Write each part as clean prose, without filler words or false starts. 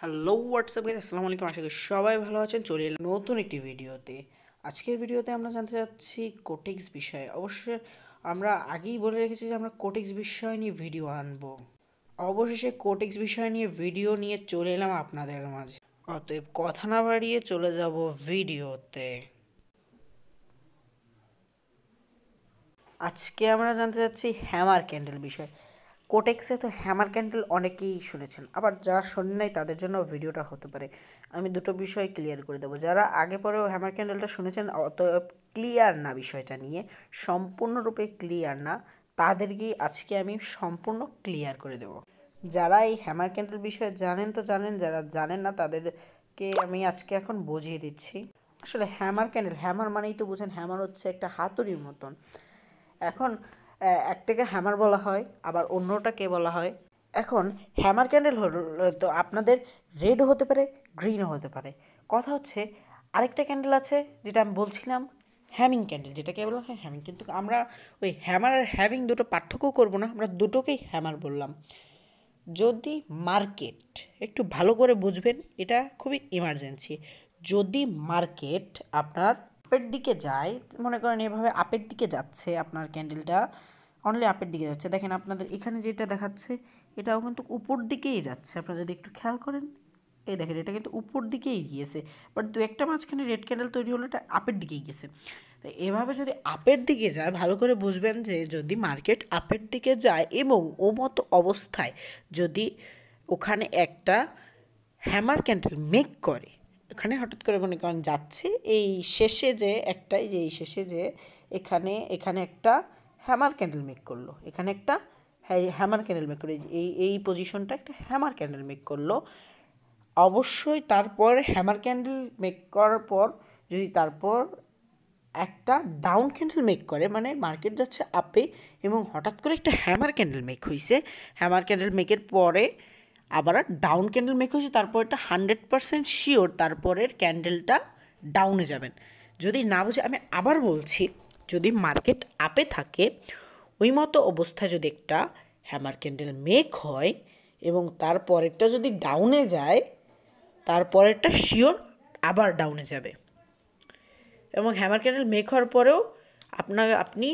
Hello WhatsApp guys, আসসালামু আলাইকুম। আশা করি সবাই ভালো আছেন। চলে এলাম নতুন একটি ভিডিওতে। আজকের ভিডিওতে আমরা জানতে চাচ্ছি কোটেক্স বিষয়ে। অবশ্যই আমরা আগেই বলে রেখেছি যে আমরা কোটেক্স বিষয় নিয়ে ভিডিও আনবো। অবশেষে কোটেক্স বিষয় নিয়ে ভিডিও নিয়ে চলে এলাম আপনাদের মাঝে। অতএব কথা না বাড়িয়ে চলে যাব ভিডিওতে। আজকে আমরা জানতে চাচ্ছি হ্যামার ক্যান্ডেল বিষয়। কোটেক্সে তো হ্যামার ক্যান্ডেল অনেকেই শুনেছেন, আবার যারা শোনেন নাই তাদের জন্য ভিডিওটা হতে পারে। আমি দুটো বিষয় ক্লিয়ার করে দেবো। যারা আগে পরেও হ্যামার ক্যান্ডেলটা শুনেছেন অত ক্লিয়ার না বিষয়টা নিয়ে, সম্পূর্ণরূপে ক্লিয়ার না, তাদেরকেই আজকে আমি সম্পূর্ণ ক্লিয়ার করে দেব। যারা এই হ্যামার ক্যান্ডেল বিষয়ে জানেন তো জানেন, যারা জানেন না তাদেরকে আমি আজকে এখন বুঝিয়ে দিচ্ছি। আসলে হ্যামার ক্যান্ডেল, হ্যামার মানেই তো বুঝেন, হ্যামার হচ্ছে একটা হাতুড়ির মতন। এখন একটাকে হ্যামার বলা হয়, আবার অন্যটাকে বলা হয়। এখন হ্যামার ক্যান্ডেল হলো তো আপনাদের রেডও হতে পারে, গ্রিনও হতে পারে। কথা হচ্ছে আরেকটা ক্যান্ডেল আছে যেটা আমি বলছিলাম, হ্যামিং ক্যান্ডেল, যেটাকে বলা হয় হ্যামিং। কিন্তু আমরা ওই হ্যামার আর হ্যামিং দুটো পার্থক্য করবো না, আমরা দুটোকেই হ্যামার বললাম। যদি মার্কেট একটু ভালো করে বুঝবেন, এটা খুবই ইমার্জেন্সি। যদি মার্কেট আপনার আপের দিকে যায়, মনে করেন এভাবে আপের দিকে যাচ্ছে, আপনার ক্যান্ডেলটা অনলি আপের দিকে যাচ্ছে, দেখেন আপনাদের এখানে যেটা দেখাচ্ছে এটাও কিন্তু উপর দিকেই যাচ্ছে। আপনারা যদি একটু খেয়াল করেন, এই দেখেন এটা কিন্তু উপর দিকেই গিয়েছে, বাট দু একটা মাঝখানে রেড ক্যান্ডেল তৈরি হলো, এটা আপের দিকেই গেছে। তো এভাবে যদি আপের দিকে যায়, ভালো করে বুঝবেন যে যদি মার্কেট আপের দিকে যায় এবং ও মতো অবস্থায় যদি ওখানে একটা হ্যামার ক্যান্ডেল মেক করে, এখানে হঠাৎ করে মনে করেন যাচ্ছে এই শেষে যে একটাই, যে এই শেষে যে এখানে এখানে একটা হ্যামার ক্যান্ডেল মেক করলো, এখানে একটা হ্যামার ক্যান্ডেল মেক করে, এই পজিশনটা একটা হ্যামার ক্যান্ডেল মেক করলো। অবশ্যই তারপর হ্যামার ক্যান্ডেল মেক করার পর যদি তারপর একটা ডাউন ক্যান্ডেল মেক করে, মানে মার্কেট যাচ্ছে আপে এবং হঠাৎ করে একটা হ্যামার ক্যান্ডেল মেক হয়েছে, হ্যামার ক্যান্ডেল মেকের পরে আবার ডাউন ক্যান্ডেল মেক হয়েছে, তারপর এটা 100% শিওর তারপরের ক্যান্ডেলটা ডাউনে যাবেন। যদি না বুঝে আমি আবার বলছি, যদি মার্কেট আপে থাকে ওই মতো অবস্থায় যদি একটা হ্যামার ক্যান্ডেল মেক হয় এবং তারপরেরটা যদি ডাউনে যায়, তারপরেরটা শিওর আবার ডাউনে যাবে। এবং হ্যামার ক্যান্ডেল মেক হওয়ার পরেও আপনি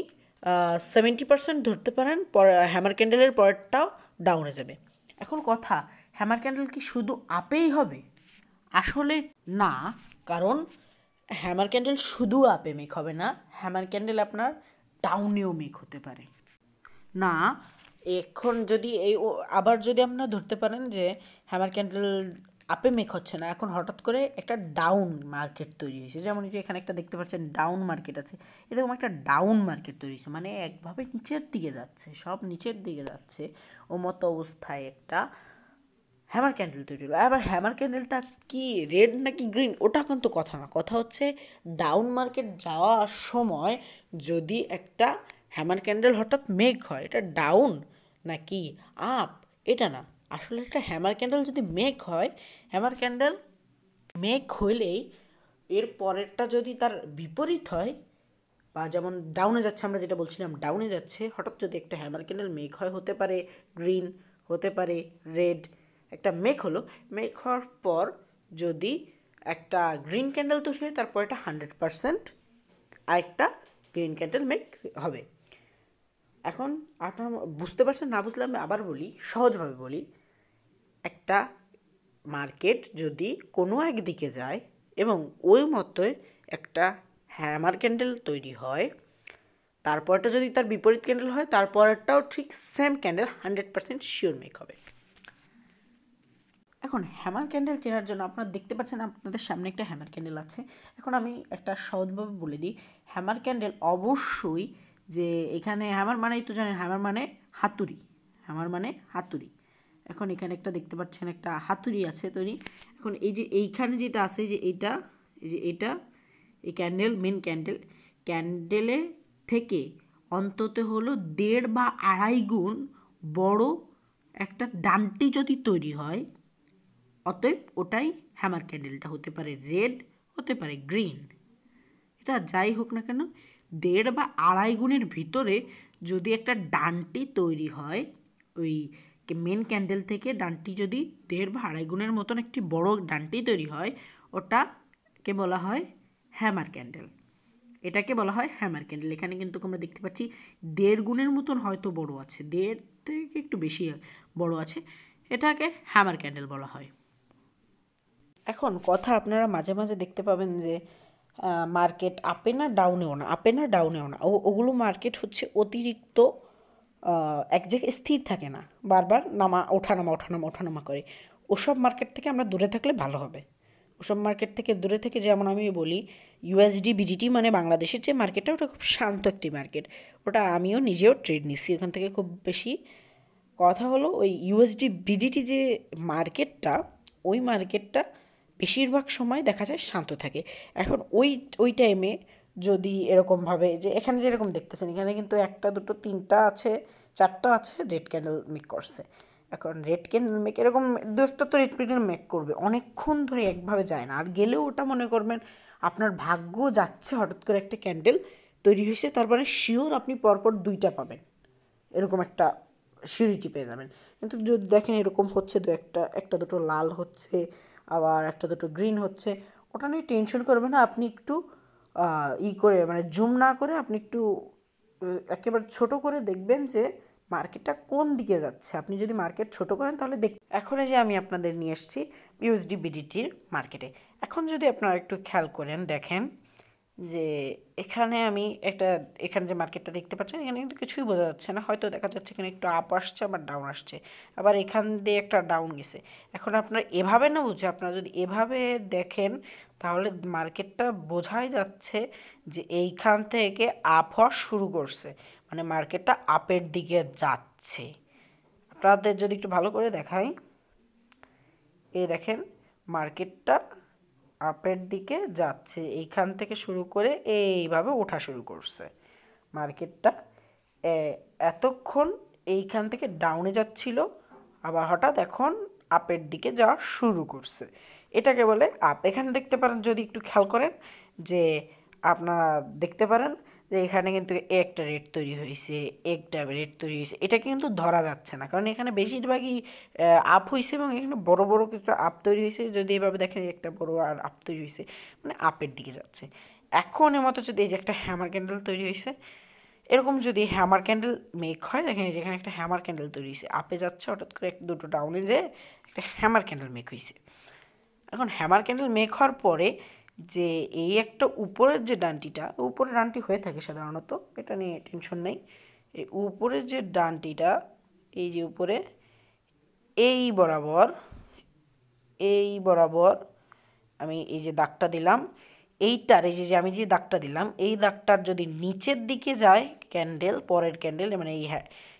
70% ধরতে পারেন হ্যামার ক্যান্ডেলের পরেরটাও ডাউনে যাবে। এখন কথা, হ্যামার ক্যান্ডেল কি শুধু আপেই হবে? আসলে না, কারণ হ্যামার ক্যান্ডেল শুধু আপে মেক হবে না, হ্যামার ক্যান্ডেল আপনার ডাউনেও মেক হতে পারে না। এখন যদি আবার যদি আপনারা ধরতে পারেন যে হ্যামার ক্যান্ডেল আপে মেক হচ্ছে না, এখন হঠাৎ করে একটা ডাউন মার্কেট তৈরি হয়েছে, যেমন এই যে এখানে একটা দেখতে পাচ্ছেন ডাউন মার্কেট আছে, এরকম একটা ডাউন মার্কেট তৈরি হয়েছে, মানে একভাবে নিচের দিকে যাচ্ছে, সব নিচের দিকে যাচ্ছে, ও মতো অবস্থায় একটা হ্যামার ক্যান্ডেল তৈরি হলো। আবার হ্যামার ক্যান্ডেলটা কি রেড নাকি গ্রিন ওটা কিন্তু কথা না, কথা হচ্ছে ডাউন মার্কেট যাওয়ার সময় যদি একটা হ্যামার ক্যান্ডেল হঠাৎ মেক হয়, এটা ডাউন নাকি আপ এটা না, আসলে একটা হ্যামার ক্যান্ডেল যদি মেক হয়, হ্যামার ক্যান্ডেল মেক হইলেই এর পরেরটা যদি তার বিপরীত হয়, বা যেমন ডাউনে যাচ্ছে, আমরা যেটা বলছিলাম ডাউনে যাচ্ছে, হঠাৎ যদি একটা হ্যামার ক্যান্ডেল মেক হয়, হতে পারে গ্রিন, হতে পারে রেড, একটা মেক হলো, মেক হওয়ার পর যদি একটা গ্রিন ক্যান্ডেল তৈরি হয়, তারপর এটা 100% আরেকটা গ্রিন ক্যান্ডেল মেক হবে। এখন আপনারা বুঝতে পারছেন? না বুঝলে আমি আবার বলি, সহজভাবে বলি, একটা মার্কেট যদি কোনো একদিকে যায় এবং ওই মতোই একটা হ্যামার ক্যান্ডেল তৈরি হয়, তারপরটা যদি তার বিপরীত ক্যান্ডেল হয়, তারপরটাও ঠিক সেম ক্যান্ডেল 100% শিওর মেক হবে। এখন হ্যামার ক্যান্ডেল চেনার জন্য আপনারা দেখতে পাচ্ছেন আপনাদের সামনে একটা হ্যামার ক্যান্ডেল আছে। এখন আমি একটা সহজভাবে বলে দিই, হ্যামার ক্যান্ডেল অবশ্যই, যে এখানে হ্যামার মানেই তো জানেন, হ্যামার মানে হাতুড়ি, হ্যামার মানে হাতুড়ি। এখন এখানে একটা দেখতে পাচ্ছেন একটা হাতুড়ি আছে তৈরি। এখন এই যে এইখানে যেটা আছে, যে এইটা, এই যে এটা, এই ক্যান্ডেল, মেন ক্যান্ডেলে থেকে অন্তত হলো 1.5 বা 2.5 গুণ বড় একটা ডান্টি যদি তৈরি হয়, অতএব ওটাই হ্যামার ক্যান্ডেলটা হতে পারে রেড, হতে পারে গ্রিন, এটা যাই হোক না কেন, 1.5 বা 2.5 গুণের ভিতরে যদি একটা ডান্টি তৈরি হয় ওই মেন ক্যান্ডেল থেকে ডানটি যদি 1.5 বা 2.5 গুণের মতন একটি বড় ডানটি তৈরি হয়, ওটাকে বলা হয় হ্যামার ক্যান্ডেল। এটাকে বলা হয় হ্যামার ক্যান্ডেল। এখানে কিন্তু আমরা দেখতে পাচ্ছি 1.5 গুণের মতন হয়তো বড় আছে, 1.5 থেকে একটু বেশি বড় আছে, এটাকে হ্যামার ক্যান্ডেল বলা হয়। এখন কথা আপনারা মাঝে মাঝে দেখতে পাবেন যে মার্কেট আপে না ডাউনেও না, আপে না ডাউনেও না, ওগুলো মার্কেট হচ্ছে অতিরিক্ত এক জায়গায় স্থির থাকে না, বারবার ওঠানামা করে। ওসব মার্কেট থেকে আমরা দূরে থাকলে ভালো হবে। ওসব মার্কেট থেকে দূরে থেকে, যেমন আমি বলি ইউএসডি বিজিটি মানে বাংলাদেশের যে মার্কেটটা, ওটা খুব শান্ত একটি মার্কেট, ওটা আমিও নিজেও ট্রেড নিচ্ছি ওখান থেকে খুব বেশি। কথা হলো ওই ইউএসডি বিজিটি যে মার্কেটটা, ওই মার্কেটটা বেশিরভাগ সময় দেখা যায় শান্ত থাকে। এখন ওই টাইমে যদি এরকমভাবে, যে এখানে যেরকম দেখতেছেন, এখানে কিন্তু 1, 2, 3টা আছে, 4টা আছে রেড ক্যান্ডেল মেক করছে। এখন রেড ক্যান্ডেল মেক এরকম 2-1টা তো রেড ক্যান্ডেল মেক করবে, অনেকক্ষণ ধরে একভাবে যায় না। আর গেলেও ওটা মনে করবেন আপনার ভাগ্য যাচ্ছে, হঠাৎ করে একটা ক্যান্ডেল তৈরি হয়েছে, তারপরে শিওর আপনি পরপর 2টা পাবেন, এরকম একটা সিঁড়িটি পেয়ে যাবেন। কিন্তু যদি দেখেন এরকম হচ্ছে, একটা দুটো লাল হচ্ছে, আবার 1-2 গ্রিন হচ্ছে, ওটা নিয়ে টেনশন করবেন না। আপনি একটু করে মানে জুম না করে আপনি একটু একেবারে ছোট করে দেখবেন যে মার্কেটটা কোন দিকে যাচ্ছে। আপনি যদি মার্কেট ছোট করেন তাহলে এখন এই যে আমি আপনাদের নিয়ে এসেছি ইউএসডি বিডিটির মার্কেটে। এখন যদি আপনারা একটু খেয়াল করেন, দেখেন যে এখানে এখানে যে মার্কেটটা দেখতে পাচ্ছেন, এখানে কিন্তু কিছুই বোঝা যাচ্ছে না, হয়তো দেখা যাচ্ছে এখানে একটু আপ আসছে, আবার ডাউন আসছে, আবার এখান দিয়ে একটা ডাউন গেছে। এখন আপনারা এভাবে না বুঝে আপনারা যদি এভাবে দেখেন, তাহলে মার্কেটটা বোঝাই যাচ্ছে যে এইখান থেকে আপ হওয়া শুরু করছে, মানে মার্কেটটা আপের দিকে যাচ্ছে। আপনাদের যদি একটু ভালো করে দেখাই, এই দেখেন মার্কেটটা আপের দিকে যাচ্ছে, এইখান থেকে শুরু করে এইভাবে ওঠা শুরু করছে মার্কেটটা। এতক্ষণ এইখান থেকে ডাউনে যাচ্ছিল, আবার হঠাৎ এখন আপের দিকে যাওয়া শুরু করছে, এটাকে বলে আপ। এখানে দেখতে পারেন, যদি একটু খেয়াল করেন, যে আপনারা দেখতে পারেন যে এখানে কিন্তু একটা রেট তৈরি হয়েছে, একটা রেট তৈরি হয়েছে, এটা কিন্তু ধরা যাচ্ছে না, কারণ এখানে বেশিরভাগই আপ হয়েছে এবং এখানে বড় বড় কিছু আপ তৈরি হয়েছে। যদি এভাবে দেখেন একটা বড় আর আপ তৈরি হয়েছে, মানে আপের দিকে যাচ্ছে। এখন এর মতো যদি এই যে একটা হ্যামার ক্যান্ডেল তৈরি হয়েছে, এরকম যদি হ্যামার ক্যান্ডেল মেক হয়, দেখেন যেখানে একটা হ্যামার ক্যান্ডেল তৈরি হয়েছে, আপে যাচ্ছে, হঠাৎ করে 1-2 ডাউনে যেয়ে একটা হ্যামার ক্যান্ডেল মেক হয়েছে। এখন হ্যামার ক্যান্ডেল মেক হওয়ার পরে যে এই একটা উপরের যে ডানটিটা, উপরের ডানটি হয়ে থাকে সাধারণত, এটা নিয়ে টেনশন নেই। এই উপরের যে ডানটিটা, এই যে উপরে এই বরাবর আমি এই যে দাগটা দিলাম, এইটার এই যে আমি যে দাগটা দিলাম, এই দাগটার যদি নিচের দিকে যায় ক্যান্ডেল, পরের ক্যান্ডেল, মানে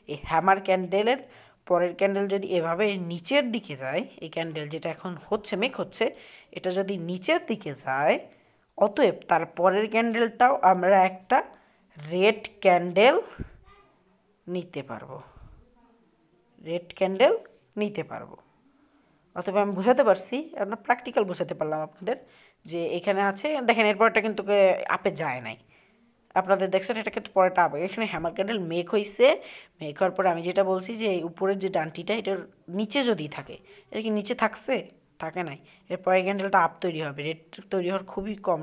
এই হ্যামার ক্যান্ডেলের পরের ক্যান্ডেল যদি এভাবে নিচের দিকে যায়, এই ক্যান্ডেল যেটা এখন হচ্ছে মেক হচ্ছে, এটা যদি নিচের দিকে যায়, অতএব তার পরের ক্যান্ডেলটাও আমরা একটা রেড ক্যান্ডেল নিতে পারবো, অথবা আমি বোঝাতে পারছি, আপনার প্র্যাকটিক্যাল বোঝাতে পারলাম আপনাদের, যে এখানে আছে দেখেন, এরপরটা কিন্তু আপে যায় নাই, আপনাদের দেখছেন এটা কিন্তু পরেটা আপ। এখানে হ্যামার ক্যান্ডেল মেক হয়েছে, মেক হওয়ার পরে আমি যেটা বলছি যে উপরের যে ডানটিটা, এটার নিচে যদি থাকে, এটা কি নিচে থাকছে? থাকে নাই। এর পরের ক্যান্ডেলটা আপ তৈরি হবে, রেড তৈরি হওয়ার খুবই কম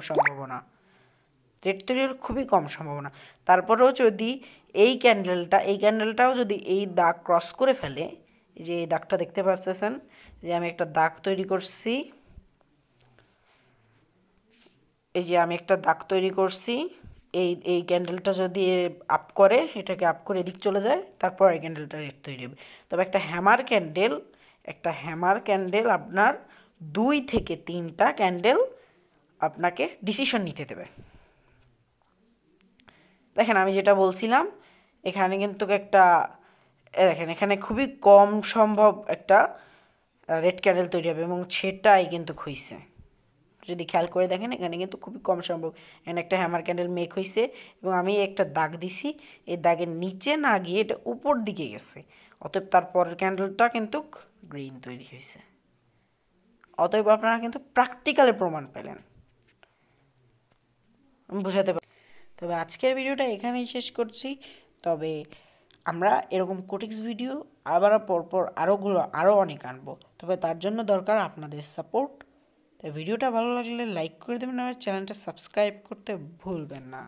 সম্ভাবনা, তারপরেও যদি এই ক্যান্ডেলটাও যদি এই দাগ ক্রস করে ফেলে, যে এই দাগটা দেখতে পাচ্ছেন যে আমি একটা দাগ তৈরি করছি, এই ক্যান্ডেলটা যদি আপ করে, এটাকে আপ করে এদিক চলে যায়, তারপর এই ক্যান্ডেলটা রেড তৈরি হবে। তবে একটা হ্যামার ক্যান্ডেল আপনার 2 থেকে 3টা ক্যান্ডেল আপনাকে ডিসিশন নিতে দেবে। দেখেন আমি যেটা বলছিলাম, এখানে কিন্তু দেখেন এখানে খুবই কম সম্ভব একটা রেড ক্যান্ডেল তৈরি হবে, এবং সেটাই কিন্তু হইছে। যদি খেয়াল করে দেখেন, এখানে কিন্তু খুবই কম সম্ভব, এখানে একটা হ্যামার ক্যান্ডেল মেক হয়েছে, এবং আমি একটা দাগ দিছি, এই দাগের নিচে না গিয়ে এটা উপর দিকে গেছে, অতএব তার পরের ক্যান্ডেলটা কিন্তু গ্রিন তৈরি হয়েছে। অতএব আপনারা কিন্তু প্র্যাকটিক্যালে প্রমাণ পেলেন, আমি বুঝাতে পারি। তবে আজকের ভিডিওটা এখানেই শেষ করছি। তবে আমরা এরকম কোটেক্স ভিডিও আবার পরপর আরও অনেক আনবো, তবে তার জন্য দরকার আপনাদের সাপোর্ট। তাই ভিডিওটা ভালো লাগলে লাইক করে দেবেন আর চ্যানেলটা সাবস্ক্রাইব করতে ভুলবেন না।